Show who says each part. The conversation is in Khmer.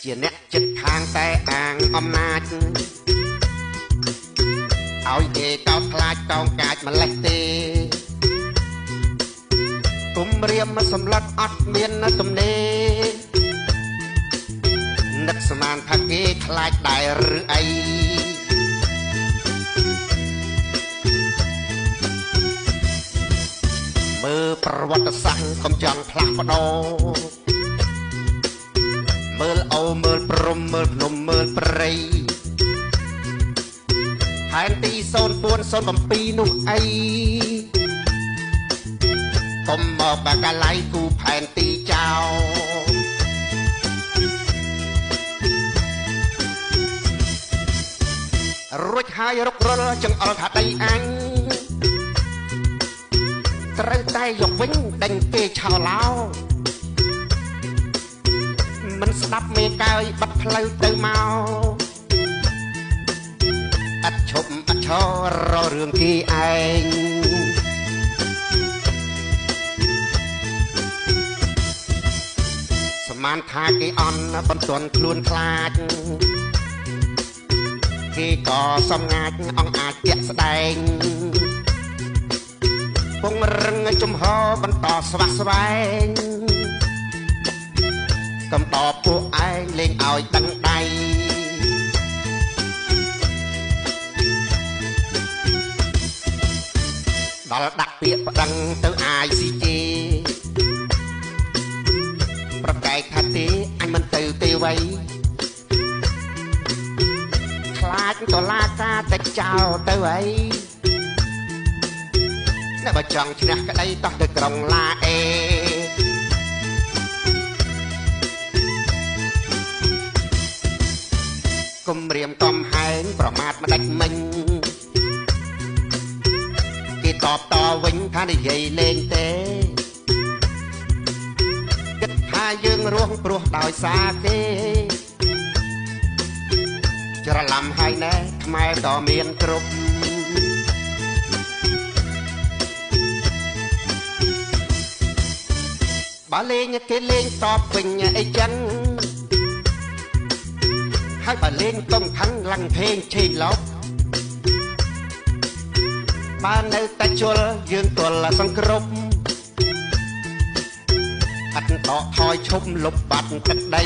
Speaker 1: ជាអ្នកចិត្តខាងតែអាងអំណាចឲ្យគេកោតខ្លាចកោងកាចម្លេះទេគុំរៀមសម្លឹកអត់មានទំនេរនឹកស្មានថាគេខ្លាចដែរឬអីមើលប្រវត្តិសាស្ត្រកុំចង់ផ្លាស់ប្ដូរមើលអូមើលព្រំមើលភ្នំមើលព្រៃផែនទី0407នោះអីកុំមកបាកាឡៃគូផែនទីចោលរួចហើយរុករលចង្អុលថាដីអញត្រូវតែយកវិញដេញគេឆោឡោមិនស្ដាប់មេកើយបាត់ផ្លូវទៅមកអត់ឈប់អត់ឈរររឿងគេឯងស្មានថាគេអន់បន្ទន់ខ្លួនខ្លាចគេក៏សំងាចអង្គអាចជាក់ស្ដែងពងរឹងចំហបន្តស្វាស្វែងកំដរពួកឯងលេងឲ្យដឹងដៃដល់ដាក់ពាក្យប្តឹងទៅអាយស៊ីជេប្រកែកថាទេអញមិនទៅទេវៃខ្លាចតឡាការតែចោលទៅអីតែបើចង់ឈ្នះក្តីតោះទៅក្រុងឡាអេគុំរៀមតំហែងប្រមាថម្ដេចមិញគេតបតវិញថានិយាយលេងទេគិតថាយើងរស់ព្រោះដោយសារគេច្រឡំហើយណែខ្មែរក៏មានគ្រប់បើលេងគេលេងតបវិញអីចឹងហើយបើលេងកុំខឹងឡើងភេងឆេងឡោកបើនៅតែជល់យើងទល់សង្គ្រប់អត់តថយឈប់លុបបាត់ទឹកដី